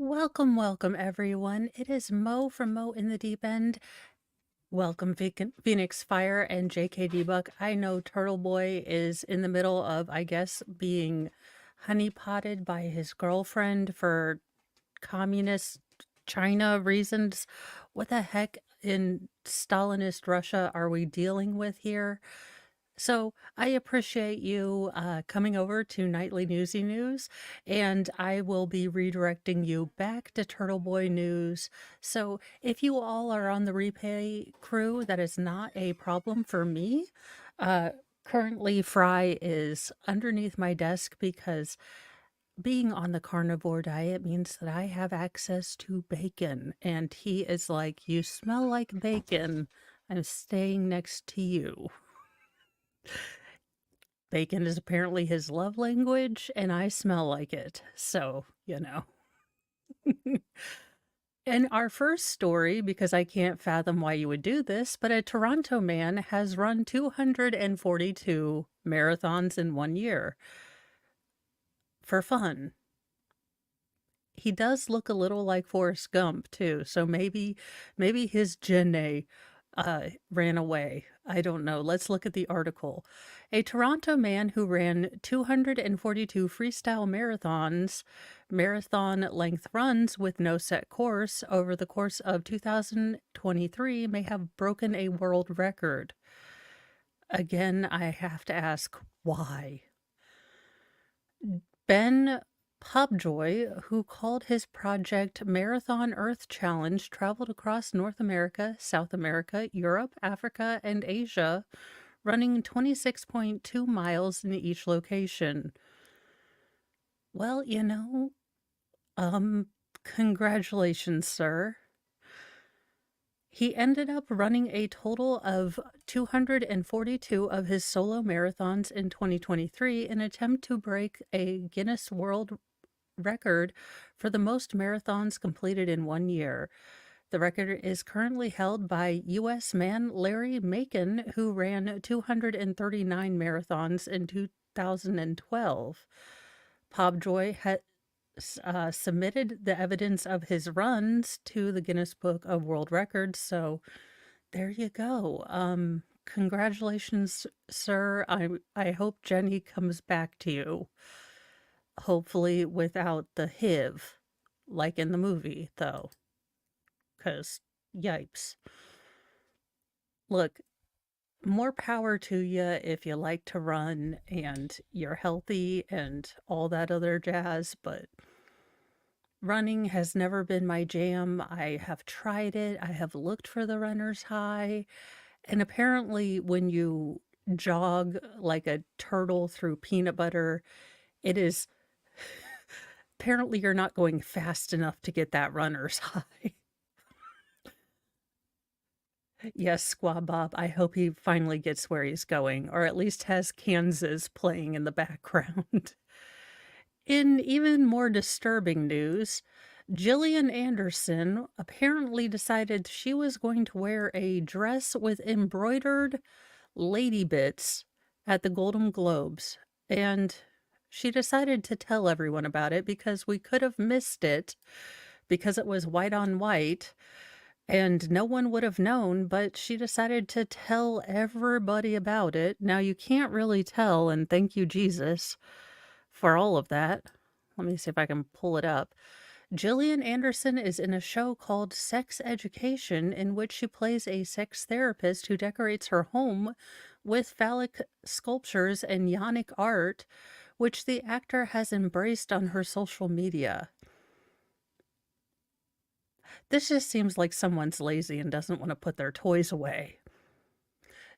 Welcome, welcome, everyone. It is Mo from Mo in the Deep End. Welcome, Phoenix Fire and JKD Buck. I know Turtle Boy is in the middle of, I guess, being honeypotted by his girlfriend for communist China reasons. What the heck in Stalinist Russia are we dealing with here? So I appreciate you coming over to Nightly Newsy News, and I will be redirecting you back to Turtle Boy News. So if you all are on the replay crew, that is not a problem for me. Uh, Currently, Fry is underneath my desk because being on the carnivore diet means that I have access to bacon, and he is like, "You smell like bacon. I'm staying next to you." Bacon is apparently his love language, and I smell like it. So, you know. And our first story, because I can't fathom why you would do this, but a Toronto man has run 242 marathons in 1 year for fun. He does look a little like Forrest Gump too, so maybe his Jenny ran away. I don't know. Let's look at the article. A Toronto man who ran 242 freestyle marathon length runs with no set course over the course of 2023 may have broken a world record. Again, I have to ask why. Ben Pubjoy, who called his project Marathon Earth Challenge, traveled across North America, South America, Europe, Africa, and Asia, running 26.2 miles in each location. Well, congratulations, sir. He ended up running a total of 242 of his solo marathons in 2023 in an attempt to break a Guinness World Record for the most marathons completed in 1 year. The record is currently held by U.S. man Larry Macon, who ran 239 marathons in 2012. Pobjoy had submitted the evidence of his runs to the Guinness Book of World Records, so there you go. Congratulations, sir. I hope Jenny comes back to you. Hopefully without the HIV, like in the movie, though. 'Cause yipes. Look, more power to you if you like to run and you're healthy and all that other jazz, but running has never been my jam. I have tried it. I have looked for the runner's high. And apparently, when you jog like a turtle through peanut butter, it is apparently you're not going fast enough to get that runner's high. Yes, Squab Bob, I hope he finally gets where he's going, or at least has Kansas playing in the background. In even more disturbing news, Gillian Anderson apparently decided she was going to wear a dress with embroidered lady bits at the Golden Globes, and she decided to tell everyone about it because we could have missed it because it was white on white and no one would have known, but she decided to tell everybody about it. Now you can't really tell, and thank you, Jesus, for all of that. Let me see if I can pull it up. Gillian Anderson is in a show called Sex Education, in which she plays a sex therapist who decorates her home with phallic sculptures and yonic art, which the actor has embraced on her social media. This just seems like someone's lazy and doesn't want to put their toys away.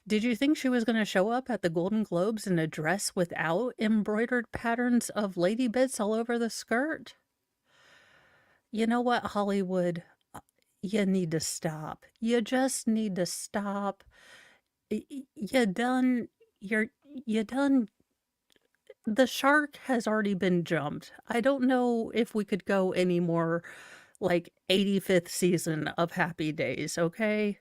Did you think she was going to show up at the Golden Globes in a dress without embroidered patterns of lady bits all over the skirt? You know what, Hollywood? You need to stop. You just need to stop. You done, you done, the shark has already been jumped. I don't know if we could go any more like 85th season of Happy Days, okay?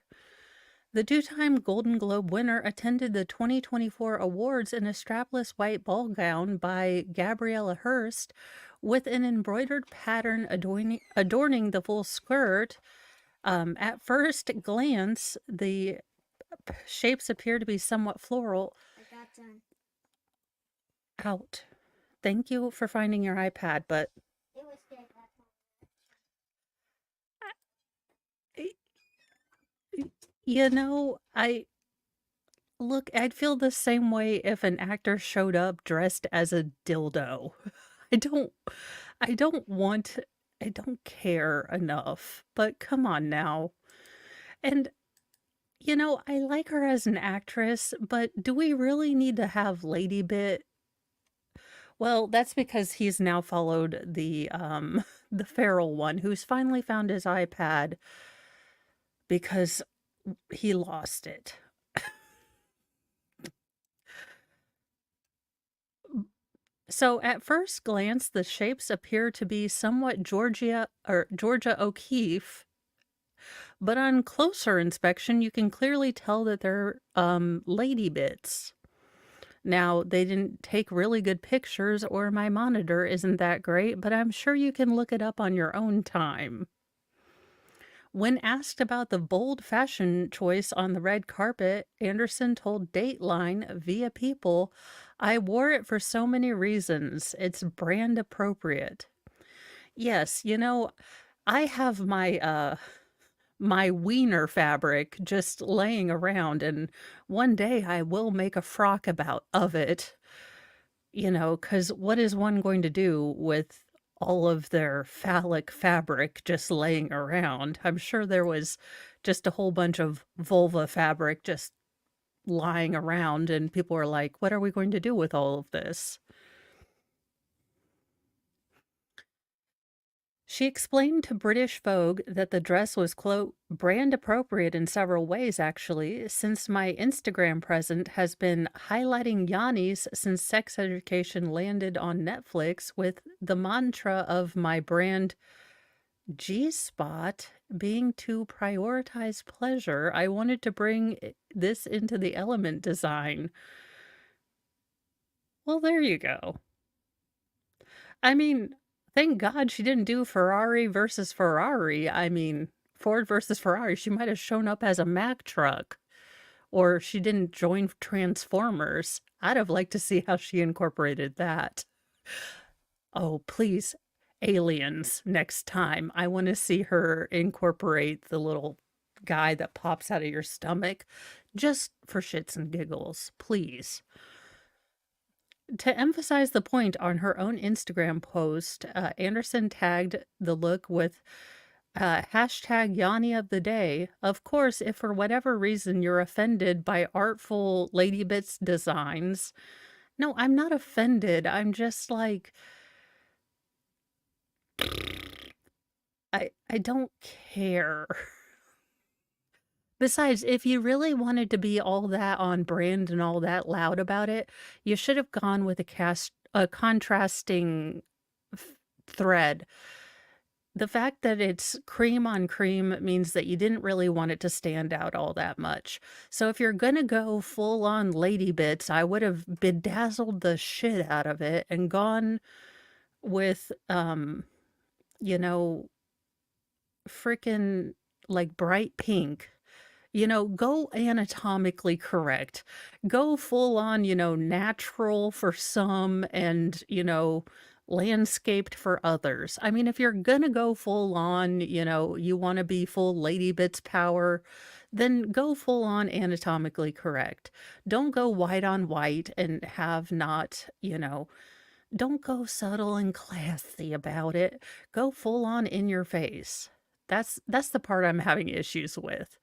The two-time Golden Globe winner attended the 2024 awards in a strapless white ball gown by Gabriella Hearst with an embroidered pattern adorning the full skirt. At first glance, the shapes appear to be somewhat floral. I got done. Out. Thank you for finding your iPad, but It was dead. you know, I'd feel the same way if an actor showed up dressed as a dildo. I don't I don't want I don't care enough, but come on now. And I like her as an actress, but do we really need to have Lady Bit? Well, that's because he's now followed the the feral one who's finally found his iPad because he lost it. So at first glance, the shapes appear to be somewhat Georgia O'Keeffe, but on closer inspection, you can clearly tell that they're lady bits. Now, they didn't take really good pictures, or my monitor isn't that great, but I'm sure you can look it up on your own time. When asked about the bold fashion choice on the red carpet, Anderson told Dateline via People, I wore it for so many reasons. It's brand appropriate. Yes, I have my wiener fabric just laying around, and one day I will make a frock of it, because what is one going to do with all of their phallic fabric just laying around? I'm sure there was just a whole bunch of vulva fabric just lying around, and people were like, what are we going to do with all of this? She explained to British Vogue that the dress was, quote, brand appropriate in several ways, actually, since my Instagram present has been highlighting Yanni's since Sex Education landed on Netflix with the mantra of my brand G Spot being to prioritize pleasure. I wanted to bring this into the element design. Well, there you go. I mean, thank God she didn't do Ferrari versus Ferrari. I mean, Ford versus Ferrari. She might have shown up as a Mack truck, or she didn't join Transformers. I'd have liked to see how she incorporated that. Oh, please, aliens next time. I want to see her incorporate the little guy that pops out of your stomach just for shits and giggles, please. To emphasize the point on her own Instagram post, Anderson tagged the look with hashtag Yanni of the day. Of course, if for whatever reason you're offended by artful Lady Bits designs, no, I'm not offended. I'm just like, I don't care. Besides, if you really wanted to be all that on brand and all that loud about it, you should have gone with a contrasting thread. The fact that it's cream on cream means that you didn't really want it to stand out all that much. So if you're gonna go full on lady bits, I would have bedazzled the shit out of it and gone with you know, freaking like bright pink. Go anatomically correct. Go full on, natural for some and, landscaped for others. I mean, if you're gonna go full on, you want to be full Lady Bits power, then go full on anatomically correct. Don't go white on white and have not, don't go subtle and classy about it. Go full on in your face. That's the part I'm having issues with.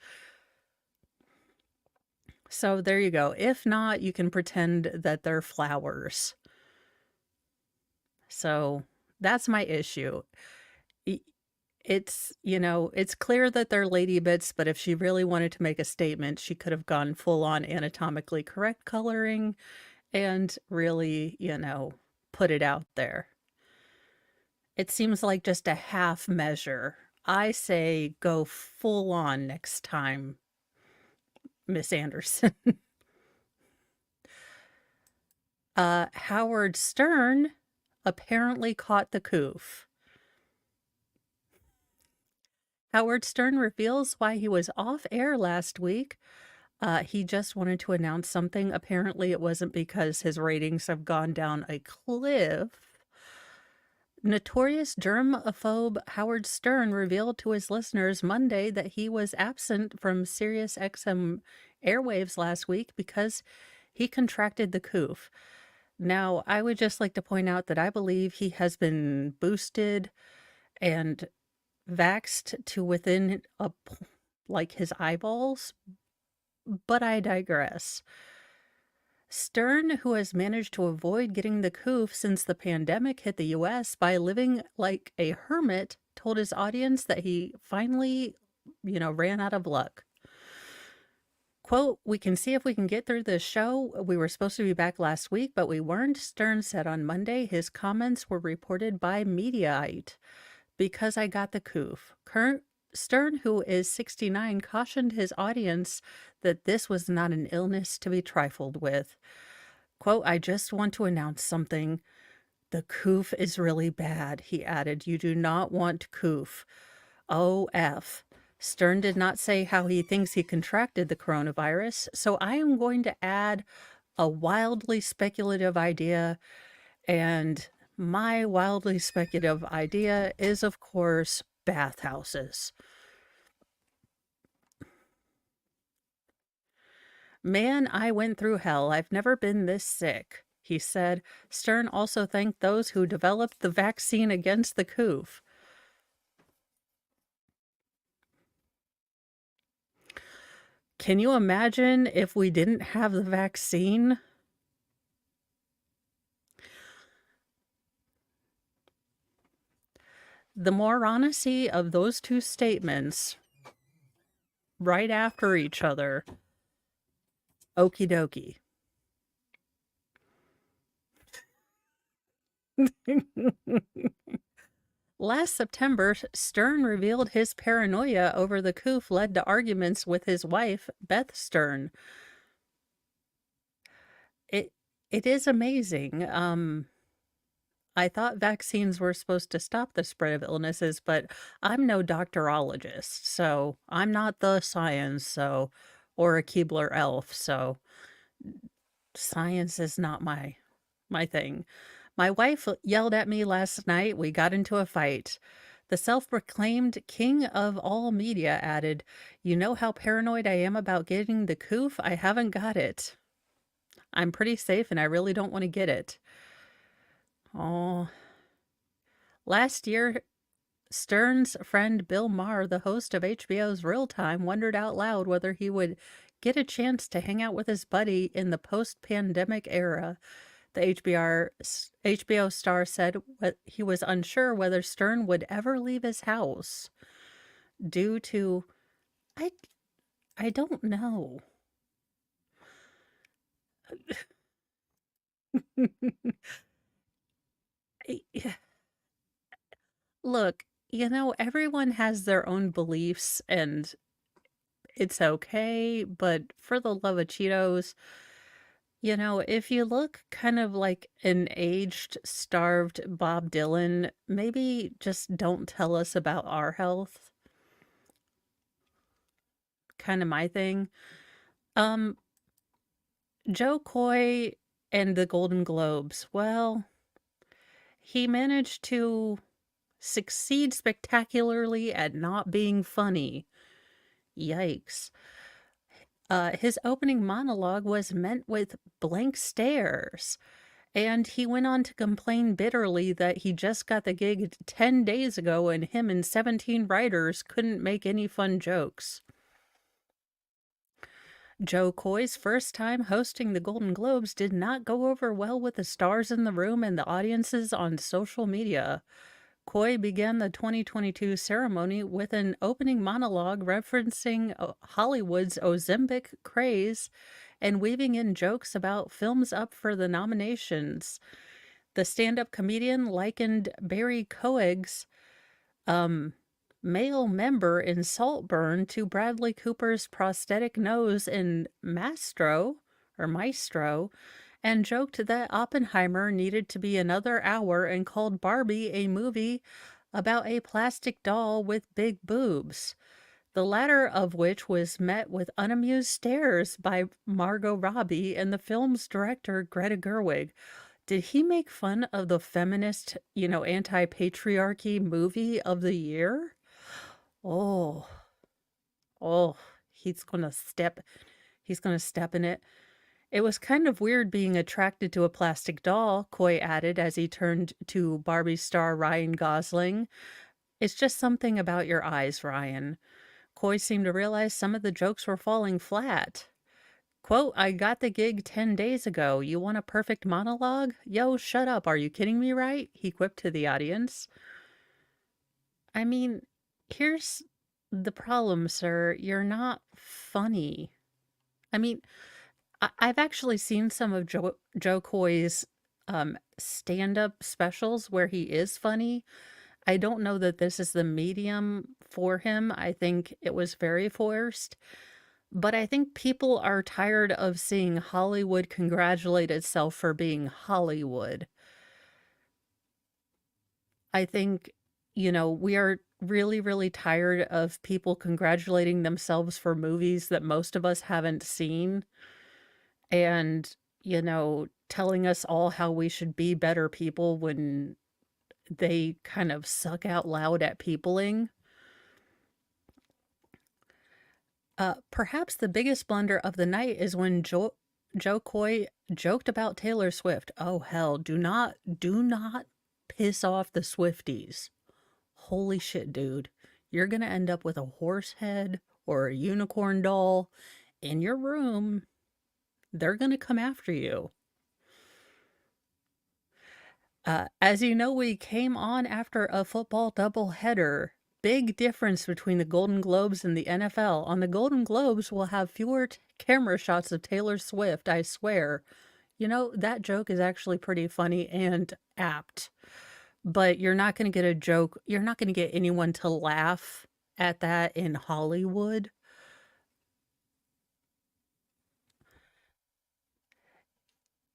So there you go. If not, you can pretend that they're flowers. So that's my issue. It's clear that they're lady bits, but if she really wanted to make a statement, she could have gone full on anatomically correct coloring and really, put it out there. It seems like just a half measure. I say go full on next time. Miss Anderson. Howard Stern apparently caught the coof. Howard Stern reveals why he was off air last week. He just wanted to announce something. Apparently, it wasn't because his ratings have gone down a cliff. Notorious germaphobe Howard Stern revealed to his listeners Monday that he was absent from Sirius XM airwaves last week because he contracted the coof. Now, I would just like to point out that I believe he has been boosted and vaxxed to within like his eyeballs, but I digress. Stern, who has managed to avoid getting the coof since the pandemic hit the US by living like a hermit, told his audience that he finally, ran out of luck. Quote, "We can see if we can get through this show. We were supposed to be back last week, but we weren't," Stern said on Monday. His comments were reported by Mediaite. "Because I got the coof." Stern, who is 69, cautioned his audience that this was not an illness to be trifled with. Quote, "I just want to announce something. The coof is really bad," he added. "You do not want coof. OF. Stern did not say how he thinks he contracted the coronavirus, so I am going to add a wildly speculative idea, and my wildly speculative idea is, of course, bathhouses. "Man, I went through hell. I've never been this sick," he said. Stern also thanked those who developed the vaccine against the coof. Can you imagine if we didn't have the vaccine? The moronacy of those two statements right after each other. Okie dokie. Last September, Stern revealed his paranoia over the coof led to arguments with his wife, Beth Stern. It is amazing. I thought vaccines were supposed to stop the spread of illnesses, but I'm no doctorologist, so I'm not the science, or a Keebler elf, so science is not my thing. My wife yelled at me last night. We got into a fight. The self-proclaimed king of all media added, "You know how paranoid I am about getting the coof? I haven't got it. I'm pretty safe and I really don't want to get it." Oh. Last year, Stern's friend Bill Maher, the host of HBO's Real Time, wondered out loud whether he would get a chance to hang out with his buddy in the post-pandemic era. The HBO star said he was unsure whether Stern would ever leave his house due to, I don't know. Look, everyone has their own beliefs and it's okay, but for the love of Cheetos, if you look kind of like an aged, starved Bob Dylan, maybe just don't tell us about our health. Kind of my thing. Joe Coy and the Golden Globes. Well, he managed to succeed spectacularly at not being funny. Yikes. His opening monologue was met with blank stares, and he went on to complain bitterly that he just got the gig 10 days ago and him and 17 writers couldn't make any fun jokes. Joe Coy's first time hosting the Golden Globes did not go over well with the stars in the room and the audiences on social media. Coy began the 2022 ceremony with an opening monologue referencing Hollywood's Ozempic craze and weaving in jokes about films up for the nominations. The stand-up comedian likened Barry Coag's male member in Saltburn to Bradley Cooper's prosthetic nose in Maestro, and joked that Oppenheimer needed to be another hour and called Barbie a movie about a plastic doll with big boobs, the latter of which was met with unamused stares by Margot Robbie and the film's director, Greta Gerwig. Did he make fun of the feminist, anti-patriarchy movie of the year? Oh, oh, he's gonna step he's gonna step in it. It was kind of weird being attracted to a plastic doll, Coy added as he turned to Barbie star Ryan Gosling. It's just something about your eyes, Ryan. Coy seemed to realize some of the jokes were falling flat. Quote, I got the gig 10 days ago. You want a perfect monologue? Yo, shut up. Are you kidding me, right? He quipped to the audience. I mean, here's the problem, sir. You're not funny. I mean, I've actually seen some of Joe Coy's stand-up specials where he is funny. I don't know that this is the medium for him. I think it was very forced. But I think people are tired of seeing Hollywood congratulate itself for being Hollywood. I think, we are really, really tired of people congratulating themselves for movies that most of us haven't seen and, telling us all how we should be better people when they kind of suck out loud at peopling. Perhaps the biggest blunder of the night is when Joe Coy joked about Taylor Swift. Oh hell, do not piss off the Swifties. Holy shit, dude. You're gonna end up with a horse head or a unicorn doll in your room. They're gonna come after you. As you know, we came on after a football doubleheader. Big difference between the Golden Globes and the NFL. On the Golden Globes, we'll have fewer camera shots of Taylor Swift, I swear. That joke is actually pretty funny and apt. But you're not going to get a joke. You're not going to get anyone to laugh at that in Hollywood.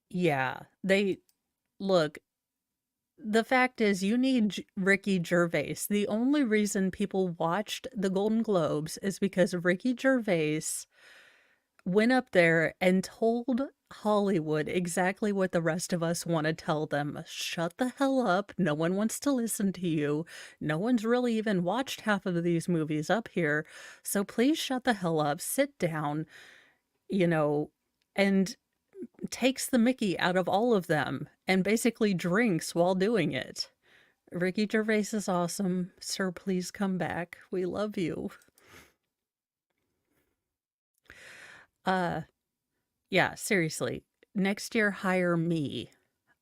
Yeah, look, the fact is, you need Ricky Gervais. The only reason people watched the Golden Globes is because Ricky Gervais went up there and told Hollywood exactly what the rest of us want to tell them. Shut the hell up. No one wants to listen to you. No one's really even watched half of these movies up here. So please shut the hell up. Sit down, and takes the mickey out of all of them and basically drinks while doing it. Ricky Gervais is awesome. Sir, please come back. We love you. Uh, yeah, seriously. Next year, hire me.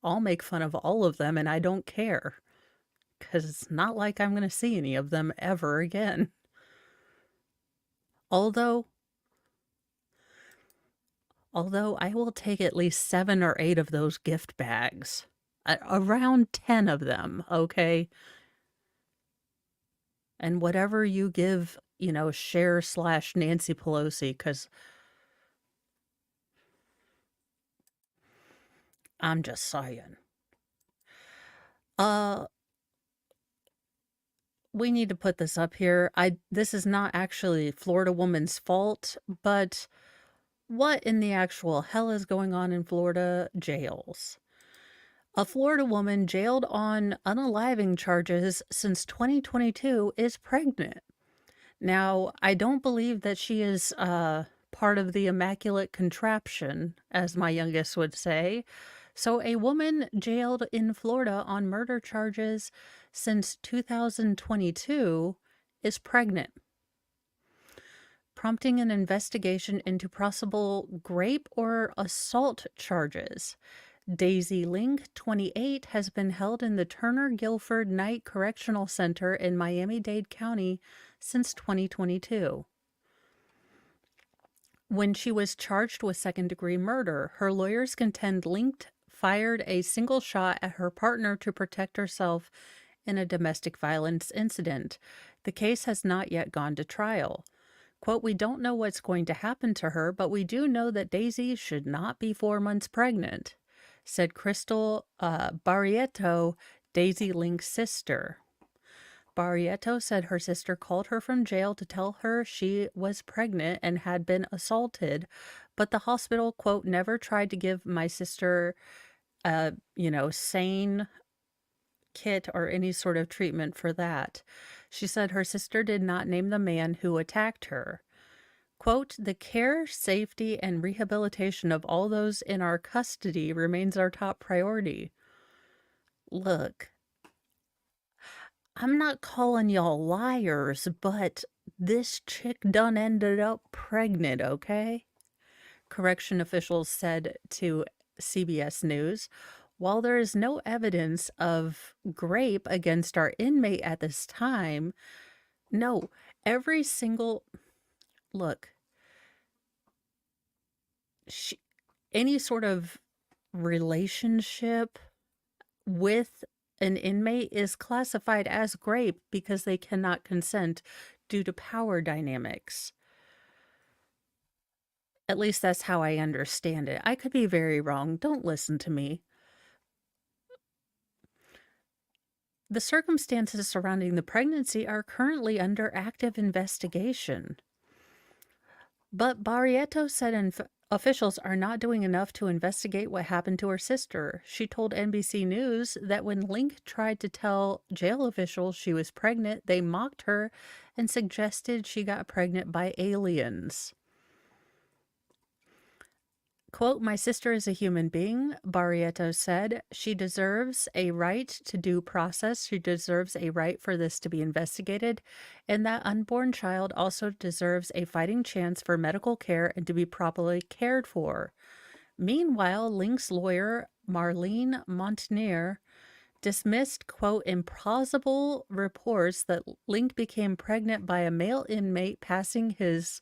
I'll make fun of all of them and I don't care. Because it's not like I'm going to see any of them ever again. Although I will take at least 7 or 8 of those gift bags. Around 10 of them, okay? And whatever you give, Cher/Nancy Pelosi, because I'm just saying. We need to put this up here. This is not actually Florida woman's fault, but what in the actual hell is going on in Florida jails? A Florida woman jailed on unaliving charges since 2022 is pregnant. Now, I don't believe that she is part of the immaculate contraption, as my youngest would say. So, a woman jailed in Florida on murder charges since 2022 is pregnant, prompting an investigation into possible rape or assault charges. Daisy Link, 28, has been held in the Turner Guilford Night Correctional Center in Miami-Dade County since 2022. When she was charged with second-degree murder, her lawyers contend Link fired a single shot at her partner to protect herself in a domestic violence incident. The case has not yet gone to trial. Quote, we don't know what's going to happen to her, but we do know that Daisy should not be 4 months pregnant, said Crystal Barrietto, Daisy Link's sister. Barrietto said her sister called her from jail to tell her she was pregnant and had been assaulted, but the hospital, quote, never tried to give my sister a, sane kit or any sort of treatment for that. She said her sister did not name the man who attacked her. Quote, the care, safety, and rehabilitation of all those in our custody remains our top priority. Look, I'm not calling y'all liars, but this chick done ended up pregnant, okay? Correction officials said to CBS News. While there is no evidence of rape against our inmate at this time, no, every single look, any sort of relationship with an inmate is classified as rape because they cannot consent due to power dynamics. At least that's how I understand it. I could be very wrong. Don't listen to me. The circumstances surrounding the pregnancy are currently under active investigation. But Barrietto said officials are not doing enough to investigate what happened to her sister. She told NBC News that when Link tried to tell jail officials she was pregnant, they mocked her and suggested she got pregnant by aliens. Quote, my sister is a human being, Barrietto said. She deserves a right to due process. She deserves a right for this to be investigated. And that unborn child also deserves a fighting chance for medical care and to be properly cared for. Meanwhile, Link's lawyer, Marlene Montenier, dismissed, quote, implausible reports that Link became pregnant by a male inmate passing his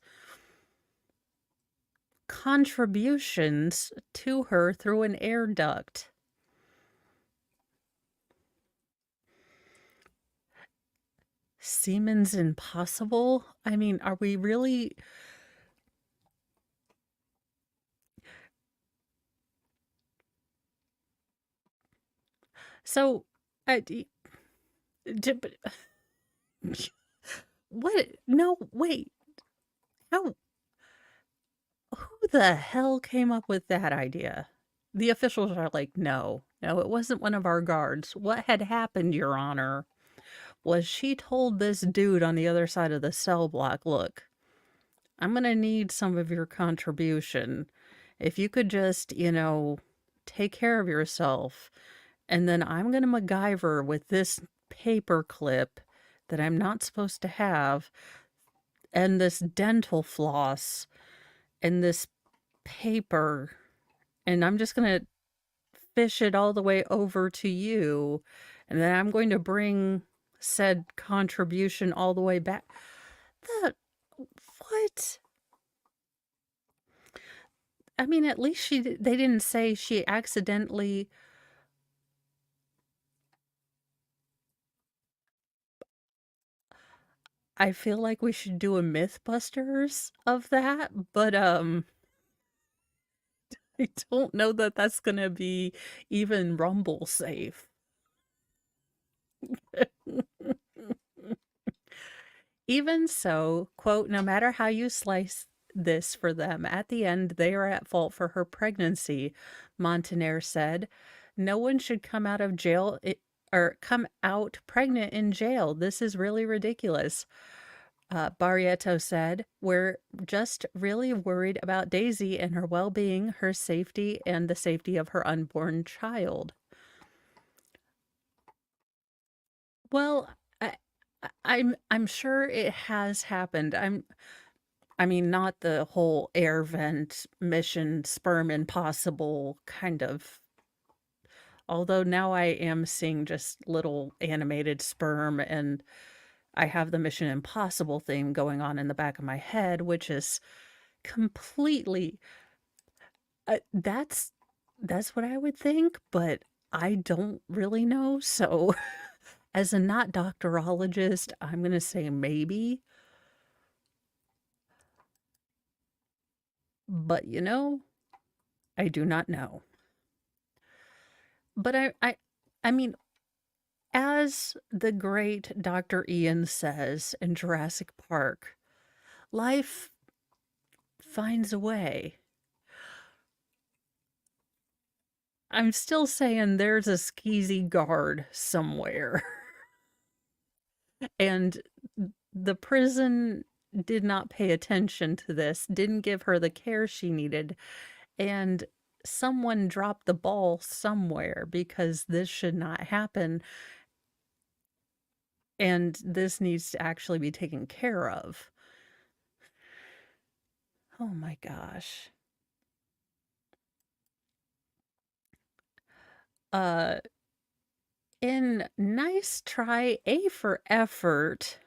contributions to her through an air duct. Semen's impossible? I mean, are we really... So, what? No, wait. How? Who the hell came up with that idea? The officials are like, no, it wasn't one of our guards. What had happened, Your Honor, was she told this dude on the other side of the cell block, look, I'm going to need some of your contribution. If you could just, take care of yourself. And then I'm going to MacGyver with this paper clip that I'm not supposed to have, and this dental floss, and this paper, and I'm just going to fish it all the way over to you, and then I'm going to bring said contribution all the way back. What? I mean, at least they didn't say she accidentally... I feel like we should do a Mythbusters of that, but I don't know that that's gonna be even Rumble safe. Even so, quote, no matter how you slice this for them, at the end, they are at fault for her pregnancy, Montaner said. No one should come out of jail or come out pregnant in jail. This is really ridiculous. Barrietto said, we're just really worried about Daisy and her well-being, her safety, and the safety of her unborn child. Well, I'm sure it has happened. I mean, not the whole air vent mission sperm impossible kind of. Although now I am seeing just little animated sperm, and I have the Mission Impossible theme going on in the back of my head, which is completely... that's what I would think, but I don't really know, so As a not doctorologist, I'm going to say maybe. But I do not know. But I mean, as the great Dr. Ian says in Jurassic Park, life finds a way. I'm still saying there's a skeezy guard somewhere. And the prison did not pay attention to this, didn't give her the care she needed, and someone dropped the ball somewhere because this should not happen, and this needs to actually be taken care of. Oh my gosh. Uh, in nice try, A for effort,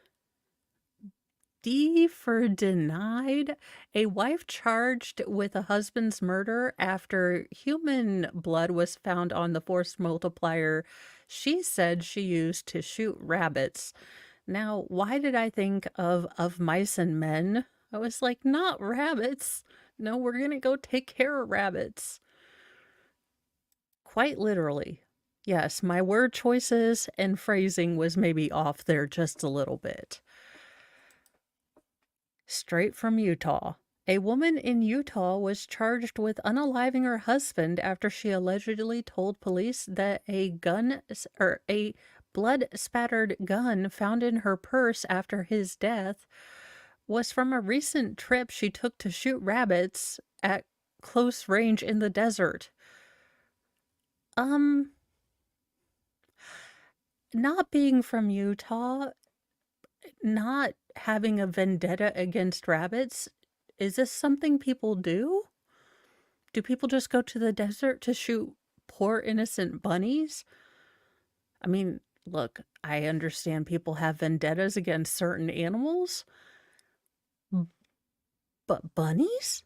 D for denied, a wife charged with a husband's murder after human blood was found on the force multiplier she said she used to shoot rabbits. Now, why did I think of mice and men? I was like, not rabbits. No, we're gonna go take care of rabbits. Quite literally. Yes, my word choices and phrasing was maybe off there just a little bit. Straight from Utah. A woman in Utah was charged with unaliving her husband after she allegedly told police that a blood spattered gun found in her purse after his death was from a recent trip she took to shoot rabbits at close range in the desert. Not being from Utah, not having a vendetta against rabbits, is this something people do? Do people just go to the desert to shoot poor innocent bunnies? I mean, look, I understand people have vendettas against certain animals, but bunnies?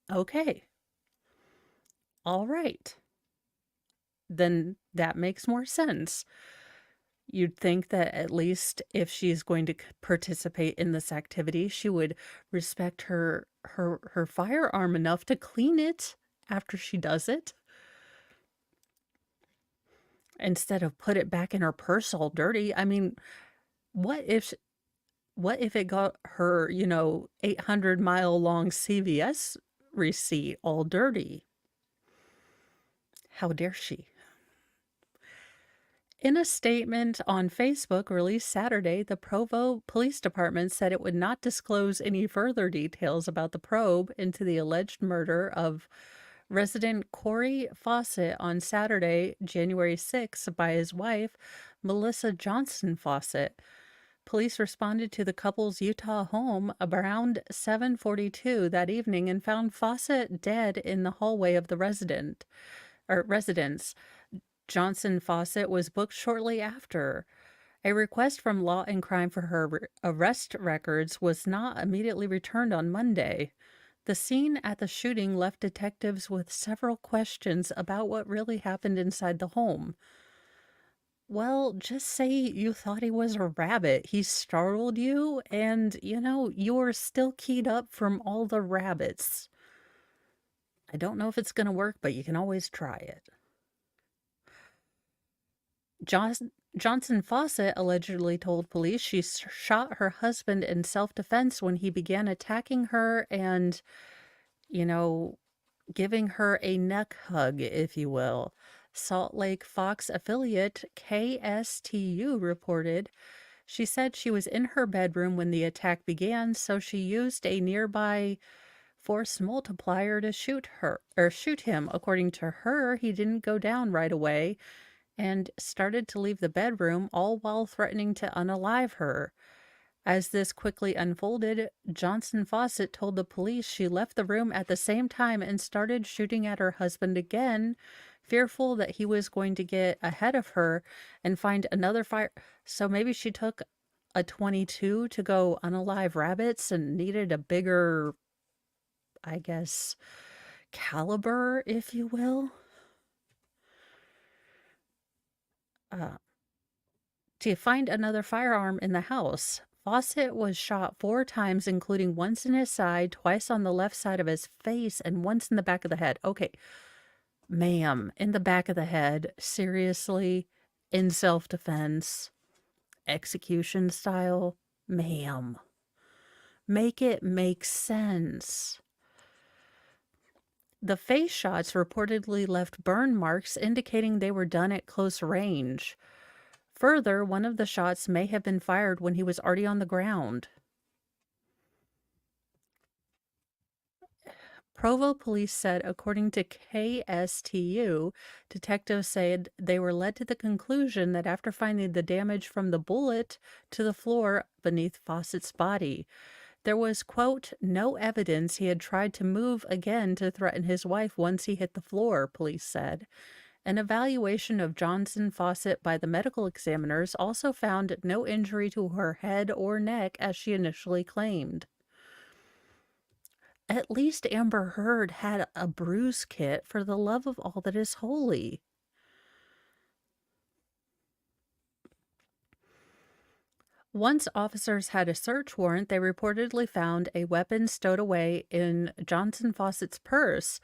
Okay. All right. Then that makes more sense. You'd think that at least if she's going to participate in this activity, she would respect her firearm enough to clean it after she does it, instead of put it back in her purse all dirty. I mean, what if what if it got her, 800-mile long CVS receipt all dirty? How dare she? In a statement on Facebook released Saturday, the Provo Police Department said it would not disclose any further details about the probe into the alleged murder of resident Corey Fawcett on Saturday, January 6th, by his wife, Melissa Johnson Fawcett. Police responded to the couple's Utah home around 7:42 that evening and found Fawcett dead in the hallway of the residence. Johnson Fawcett was booked shortly after. A request from Law and Crime for her arrest records was not immediately returned on Monday. The scene at the shooting left detectives with several questions about what really happened inside the home. Well, just say you thought he was a rabbit. He startled you, and, you were still keyed up from all the rabbits. I don't know if it's going to work, but you can always try it. Johnson Fawcett allegedly told police she shot her husband in self-defense when he began attacking her and, giving her a neck hug, if you will. Salt Lake Fox affiliate KSTU reported she said she was in her bedroom when the attack began, so she used a nearby force multiplier to shoot him. According to her, he didn't go down right away and started to leave the bedroom, all while threatening to unalive her. As this quickly unfolded, Johnson Fawcett told the police she left the room at the same time and started shooting at her husband again, fearful that he was going to get ahead of her and find another fire. So maybe she took a 22 to go unalive rabbits and needed a bigger, I guess, caliber, if you will. Uh, to find another firearm in the house. Fawcett was shot 4 times, including once in his side, twice on the left side of his face, and once in the back of the head. Okay, ma'am, in the back of the head, seriously, in self-defense, execution style, ma'am. Make it make sense. The face shots reportedly left burn marks indicating they were done at close range. Further, one of the shots may have been fired when he was already on the ground. Provo police said, according to KSTU, detectives said they were led to the conclusion that after finding the damage from the bullet to the floor beneath Fawcett's body, there was, quote, no evidence he had tried to move again to threaten his wife once he hit the floor, police said. An evaluation of Johnson Fawcett by the medical examiners also found no injury to her head or neck as she initially claimed. At least Amber Heard had a bruise kit, for the love of all that is holy. Once officers had a search warrant, they reportedly found a weapon stowed away in Johnson Fawcett's purse.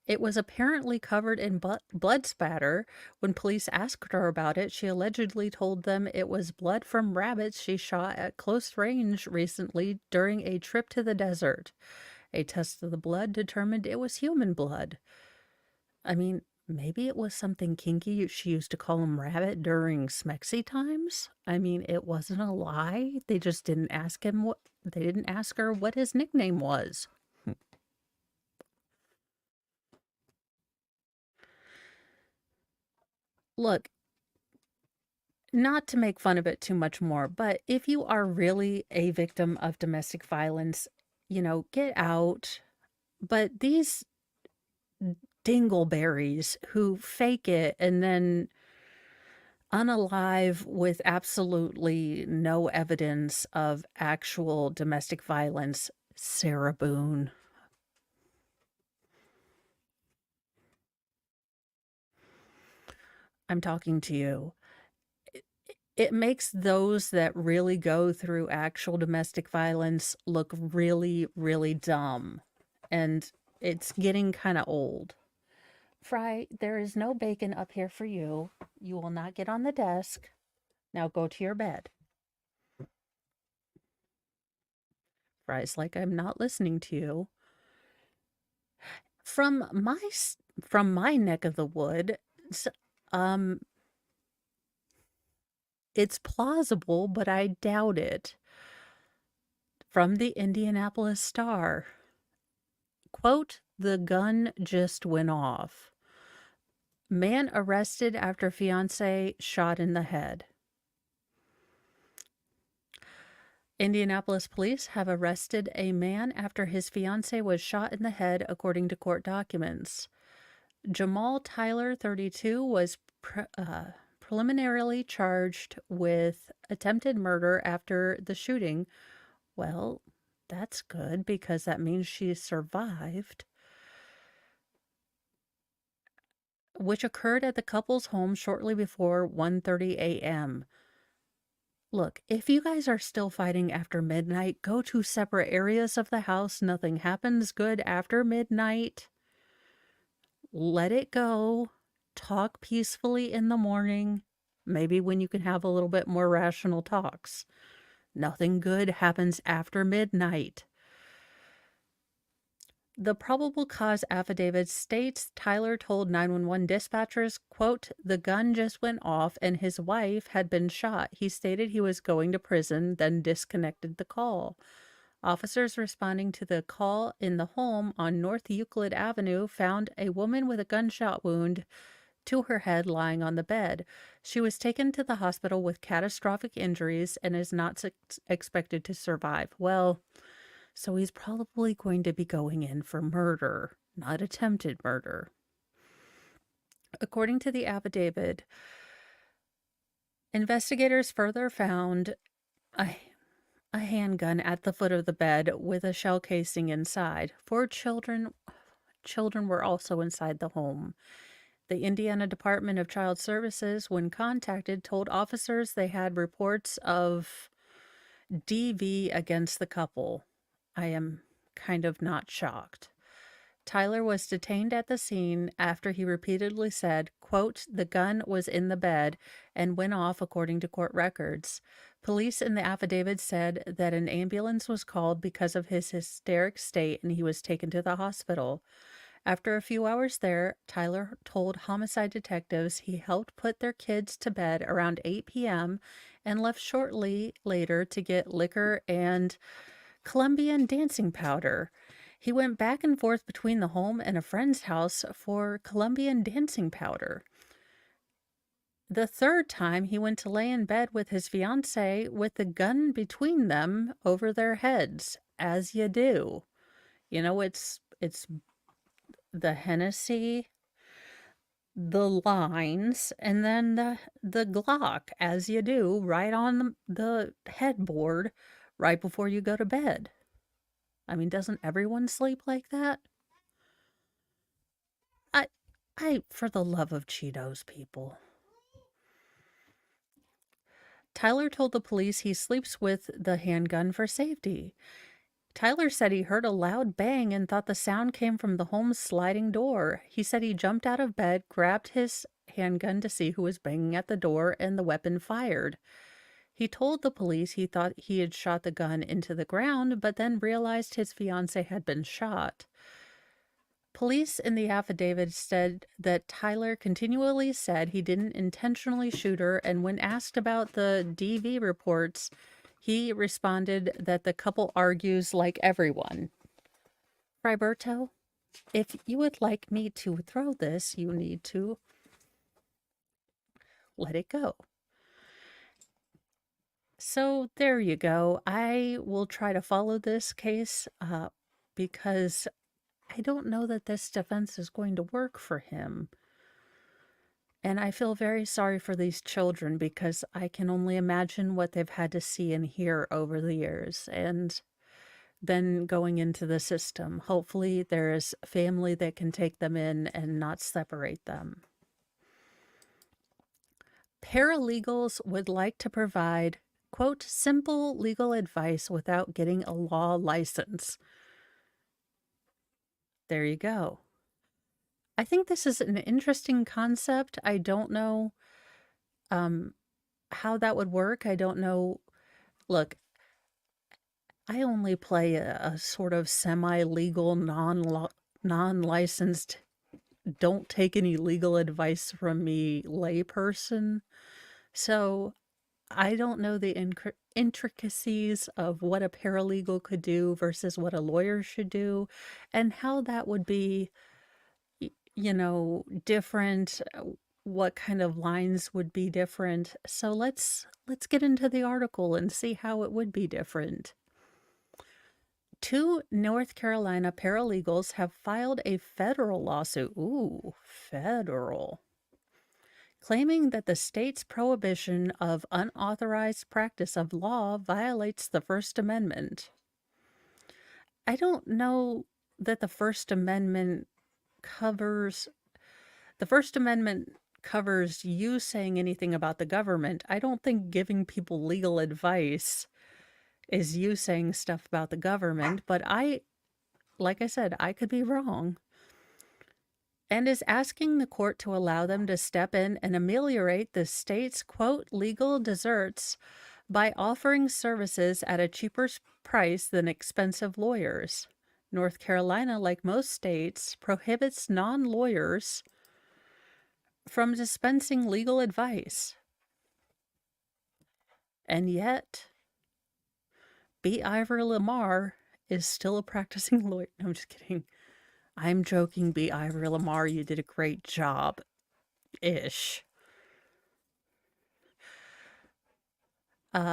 It was apparently covered in blood spatter. When police asked her about it, she allegedly told them it was blood from rabbits she shot at close range recently during a trip to the desert. A test of the blood determined it was human blood. I mean, maybe it was something kinky. She used to call him Rabbit during Smexy times. I mean, it wasn't a lie. They just didn't ask him what, they didn't ask her what his nickname was. Look, not to make fun of it too much more, but if you are really a victim of domestic violence, get out. But these dingleberries who fake it and then unalive with absolutely no evidence of actual domestic violence, Sarah Boone. I'm talking to you. It makes those that really go through actual domestic violence look really, really dumb. And it's getting kind of old. Fry, there is no bacon up here for you. You will not get on the desk. Now go to your bed. Fry's like, I'm not listening to you. From my neck of the wood, um, it's plausible, but I doubt it. From the Indianapolis Star, quote, the gun just went off. Man arrested after fiancé shot in the head. Indianapolis police have arrested a man after his fiancée was shot in the head, according to court documents. Jamal Tyler, 32, was preliminarily charged with attempted murder after the shooting. Well, that's good because that means she survived. Which occurred at the couple's home shortly before 1:30 a.m. Look, if you guys are still fighting after midnight, go to separate areas of the house. Nothing happens good after midnight. Let it go. Talk peacefully in the morning. Maybe when you can have a little bit more rational talks. Nothing good happens after midnight. The probable cause affidavit states Tyler told 911 dispatchers, quote, the gun just went off and his wife had been shot. He stated he was going to prison, then disconnected the call. Officers responding to the call in the home on North Euclid Avenue found a woman with a gunshot wound to her head lying on the bed. She was taken to the hospital with catastrophic injuries and is not expected to survive. Well, so he's probably going to be going in for murder, not attempted murder. According to the affidavit, investigators further found a handgun at the foot of the bed with a shell casing inside. 4 children were also inside the home. The Indiana Department of Child Services, when contacted, told officers they had reports of DV against the couple. I am kind of not shocked. Tyler was detained at the scene after he repeatedly said, quote, "The gun was in the bed," and went off according to court records. Police in the affidavit said that an ambulance was called because of his hysteric state and he was taken to the hospital. After a few hours there, Tyler told homicide detectives he helped put their kids to bed around 8 p.m. and left shortly later to get liquor and Colombian dancing powder. He went back and forth between the home and a friend's house for Colombian dancing powder. The third time, he went to lay in bed with his fiancée with the gun between them over their heads, as you do. You know, it's the Hennessy, the lines, and then the Glock, as you do, right on the headboard right before you go to bed. I mean, doesn't everyone sleep like that? I, for the love of Cheetos, people. Tyler told the police he sleeps with the handgun for safety. Tyler said he heard a loud bang and thought the sound came from the home's sliding door. He said he jumped out of bed, grabbed his handgun to see who was banging at the door, and the weapon fired. He told the police he thought he had shot the gun into the ground, but then realized his fiancée had been shot. Police in the affidavit said that Tyler continually said he didn't intentionally shoot her, and when asked about the DV reports, he responded that the couple argues like everyone. Friberto, if you would like me to throw this, you need to let it go. So there you go. I will try to follow this case because I don't know that this defense is going to work for him. And I feel very sorry for these children because I can only imagine what they've had to see and hear over the years and then going into the system. Hopefully there is family that can take them in and not separate them. Paralegals would like to provide, quote, simple legal advice without getting a law license. There you go. I think this is an interesting concept. I don't know how that would work. I don't know. Look, I only play a sort of semi-legal, non-licensed, don't take any legal advice from me layperson. So I don't know the intricacies of what a paralegal could do versus what a lawyer should do and how that would be, you know, different, what kind of lines would be different. So let's get into the article and see how it would be different. 2 North Carolina paralegals have filed a federal lawsuit, federal, claiming that the state's prohibition of unauthorized practice of law violates the First Amendment. I don't know that the First Amendment covers you saying anything about the government. I don't think giving people legal advice is you saying stuff about the government, but like I said, I could be wrong. And is asking the court to allow them to step in and ameliorate the state's, quote, legal deserts by offering services at a cheaper price than expensive lawyers. North Carolina, like most states, prohibits non-lawyers from dispensing legal advice. And yet, B. Ivor Lamar is still a practicing lawyer. No, I'm just kidding. I'm joking, B. Ivor Lamar. You did a great job. Ish.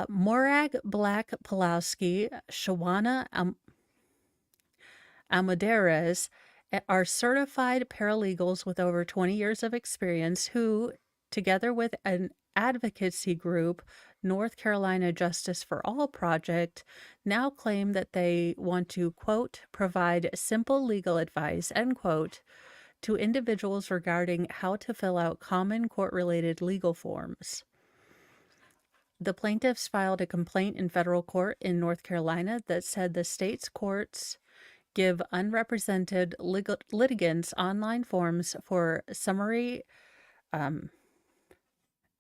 Morag Black Pulowski, Shawana Almaderez are certified paralegals with over 20 years of experience who, together with an advocacy group, North Carolina Justice for All Project, now claim that they want to, quote, provide simple legal advice, end quote, to individuals regarding how to fill out common court-related legal forms. The plaintiffs filed a complaint in federal court in North Carolina that said the state's courts give unrepresented litigants online forms for summary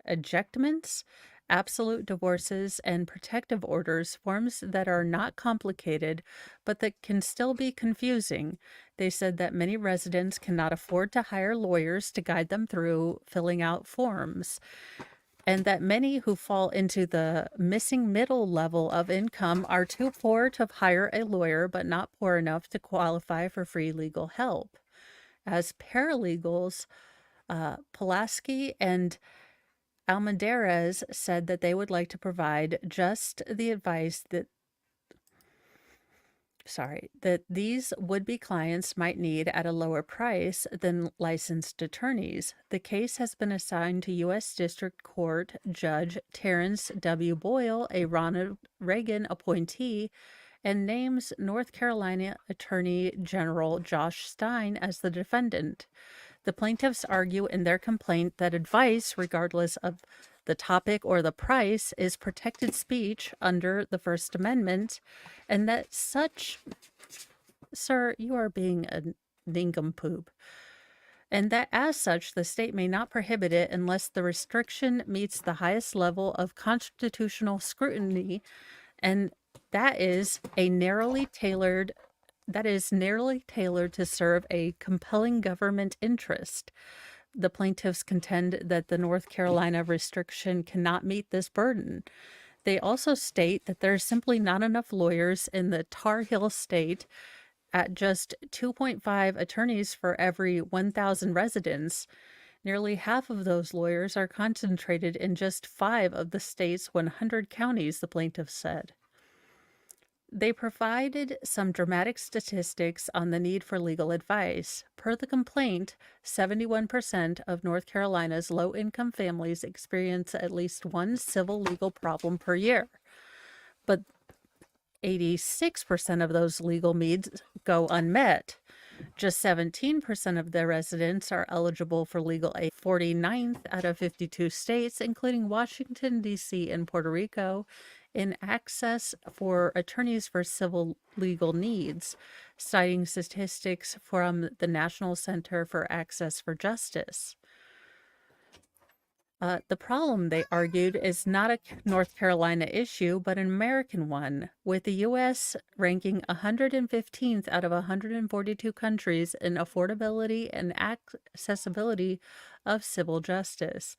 ejectments, absolute divorces, and protective orders, forms that are not complicated, but that can still be confusing. They said that many residents cannot afford to hire lawyers to guide them through filling out forms, and that many who fall into the missing middle level of income are too poor to hire a lawyer, but not poor enough to qualify for free legal help. As paralegals, Pulaski and Almendarez said that they would like to provide just the advice that these would-be clients might need at a lower price than licensed attorneys. The case has been assigned to U.S. District Court Judge Terrence W. Boyle, a Ronald Reagan appointee, and names North Carolina Attorney General Josh Stein as the defendant. The plaintiffs argue in their complaint that advice, regardless of the topic or the price, is protected speech under the First Amendment, and that such, sir, you are being a nincompoop, and that as such, the state may not prohibit it unless the restriction meets the highest level of constitutional scrutiny, and that is narrowly tailored to serve a compelling government interest. The plaintiffs contend that the North Carolina restriction cannot meet this burden. They also state that there are simply not enough lawyers in the Tar Heel state at just 2.5 attorneys for every 1,000 residents. Nearly half of those lawyers are concentrated in just 5 of the state's 100 counties, the plaintiffs said. They provided some dramatic statistics on the need for legal advice. Per the complaint, 71% of North Carolina's low-income families experience at least one civil legal problem per year. But 86% of those legal needs go unmet. Just 17% of the residents are eligible for legal aid. 49th out of 52 states, including Washington, D.C. and Puerto Rico, in access for attorneys for civil legal needs, citing statistics from the National Center for Access for Justice. The problem, they argued, is not a North Carolina issue, but an American one, with the U.S. ranking 115th out of 142 countries in affordability and accessibility of civil justice.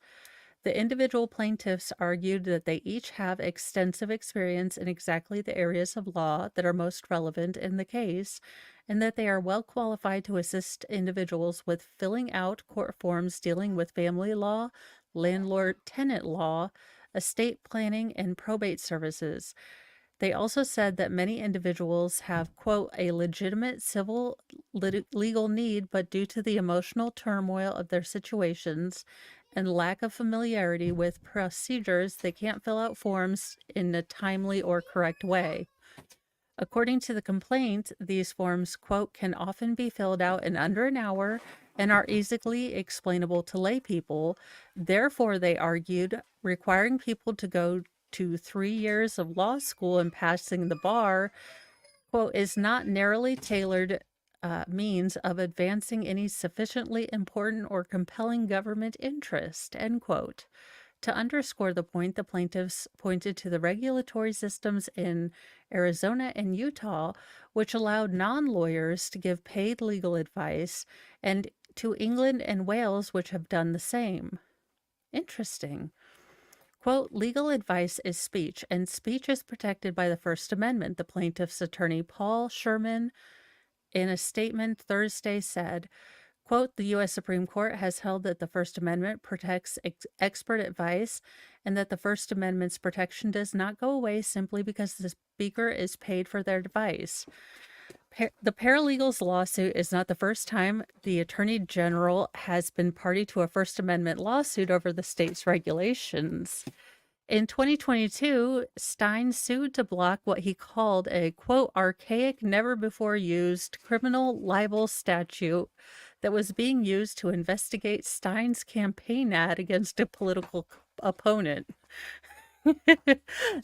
The individual plaintiffs argued that they each have extensive experience in exactly the areas of law that are most relevant in the case, and that they are well qualified to assist individuals with filling out court forms dealing with family law, landlord-tenant law, estate planning, and probate services. They also said that many individuals have, quote, a legitimate civil legal need, but due to the emotional turmoil of their situations and lack of familiarity with procedures, they can't fill out forms in a timely or correct way. According to the complaint, these forms, quote, can often be filled out in under an hour and are easily explainable to lay people. Therefore, they argued, requiring people to go to 3 years of law school and passing the bar, quote, is not narrowly tailored means of advancing any sufficiently important or compelling government interest, end quote. To underscore the point, the plaintiffs pointed to the regulatory systems in Arizona and Utah, which allowed non-lawyers to give paid legal advice, and to England and Wales, which have done the same. Interesting. Quote, legal advice is speech, and speech is protected by the First Amendment, the plaintiff's attorney Paul Sherman, in a statement Thursday said, quote, the U.S. Supreme Court has held that the First Amendment protects expert advice and that the First Amendment's protection does not go away simply because the speaker is paid for their advice. The paralegal's lawsuit is not the first time the Attorney General has been party to a First Amendment lawsuit over the state's regulations. In 2022, Stein sued to block what he called a, quote, archaic, never-before-used criminal libel statute that was being used to investigate Stein's campaign ad against a political opponent.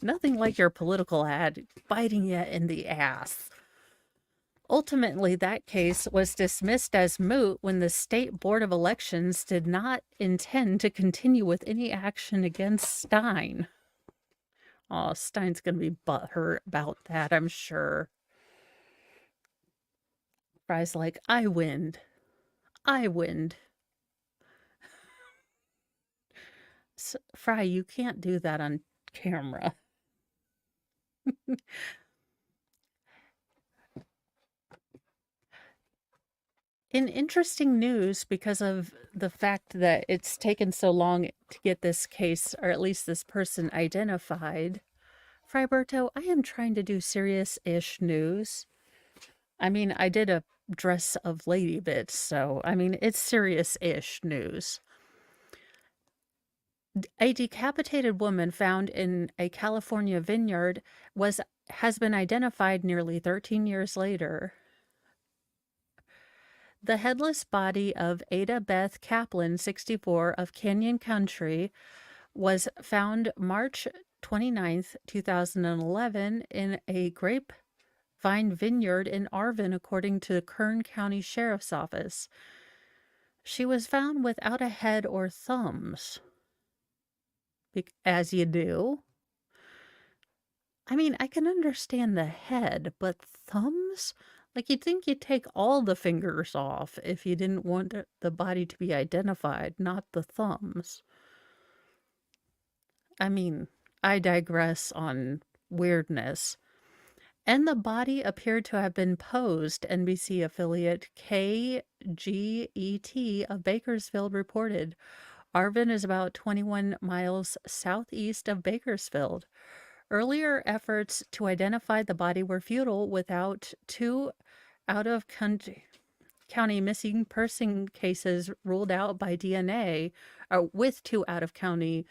Nothing like your political ad biting you in the ass. Ultimately, that case was dismissed as moot when the State Board of Elections did not intend to continue with any action against Stein. Oh, Stein's going to be butthurt about that, I'm sure. Fry's like, I win. I win. Fry, you can't do that on camera. In interesting news, because of the fact that it's taken so long to get this case, or at least this person, identified, Fryberto, I am trying to do serious-ish news. I mean, I did a dress of lady bits, so, I mean, it's serious-ish news. A decapitated woman found in a California vineyard has been identified nearly 13 years later. The headless body of Ada Beth Kaplan, 64, of Canyon Country, was found March 29th, 2011, in a grapevine vineyard in Arvin, according to the Kern County Sheriff's Office. She was found without a head or thumbs, as you do. I mean, I can understand the head, but thumbs? Like, you'd think you'd take all the fingers off if you didn't want the body to be identified, not the thumbs. I mean, I digress on weirdness. And the body appeared to have been posed, NBC affiliate KGET of Bakersfield reported. Arvin is about 21 miles southeast of Bakersfield. Earlier efforts to identify the body were futile without two out-of-county missing person cases ruled out by DNA, or with two out-of-county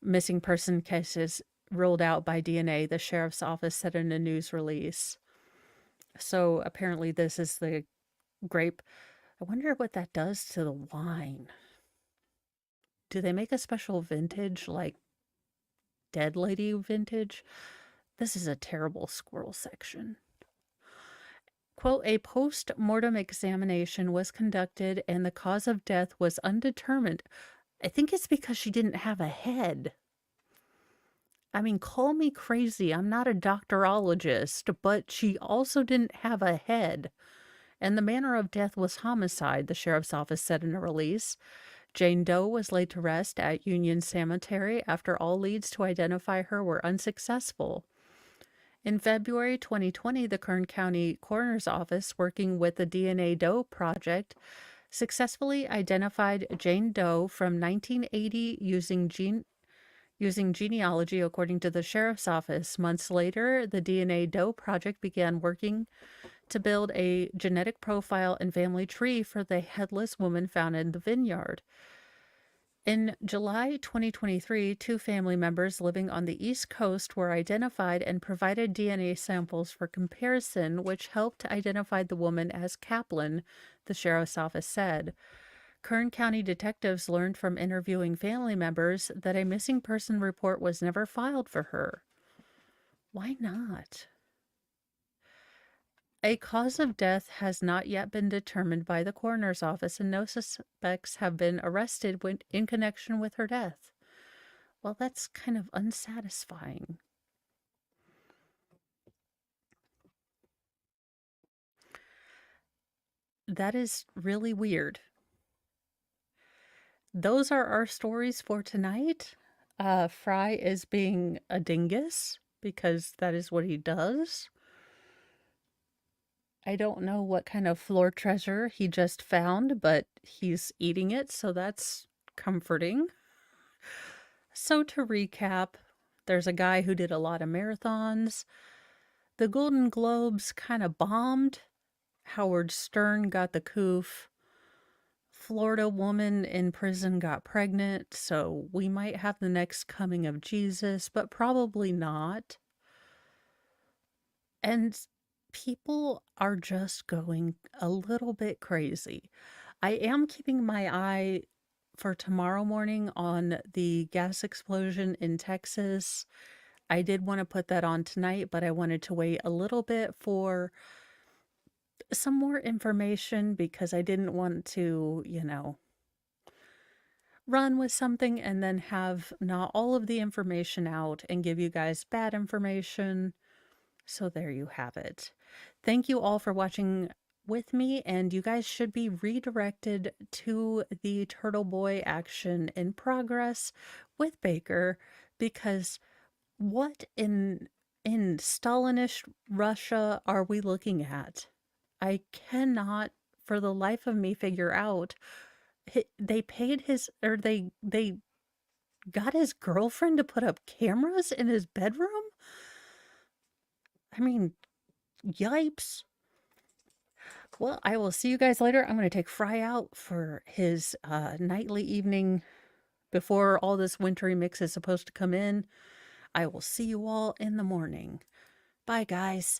missing person cases ruled out by DNA, the sheriff's office said in a news release. So apparently this is the grape. I wonder what that does to the wine. Do they make a special vintage like Dead Lady vintage? This is a terrible squirrel section. Quote, a post-mortem examination was conducted and the cause of death was undetermined. I think it's because she didn't have a head. I mean, call me crazy. I'm not a doctorologist, but she also didn't have a head. And the manner of death was homicide, the sheriff's office said in a release. Jane Doe was laid to rest at Union Cemetery after all leads to identify her were unsuccessful. In February 2020, the Kern County Coroner's Office, working with the DNA Doe Project, successfully identified Jane Doe from 1980 using genealogy, according to the sheriff's office. Months later, the DNA Doe Project began working to build a genetic profile and family tree for the headless woman found in the vineyard. In July 2023, two family members living on the East Coast were identified and provided DNA samples for comparison, which helped identify the woman as Kaplan, the sheriff's office said. Kern County detectives learned from interviewing family members that a missing person report was never filed for her. Why not? A cause of death has not yet been determined by the coroner's office, and no suspects have been arrested in connection with her death. Well, that's kind of unsatisfying. That is really weird. Those are our stories for tonight. Fry is being a dingus because that is what he does. I don't know what kind of floor treasure he just found, but he's eating it, so that's comforting. So to recap, there's a guy who did a lot of marathons. The Golden Globes kind of bombed. Howard Stern got the coof. Florida woman in prison got pregnant, so we might have the next coming of Jesus, but probably not. And people are just going a little bit crazy. I am keeping my eye for tomorrow morning on the gas explosion in Texas. I did want to put that on tonight, but I wanted to wait a little bit for some more information because I didn't want to, run with something and then have not all of the information out and give you guys bad information. So there you have it. Thank you all for watching with me, and you guys should be redirected to the Turtle Boy action in progress with Baker, because what in Stalinish Russia are we looking at? I cannot for the life of me figure out. They paid his, or they got his girlfriend to put up cameras in his bedroom? I mean, yipes. Well, I will see you guys later. I'm going to take Fry out for his nightly evening before all this wintry mix is supposed to come in. I will see you all in the morning. Bye, guys.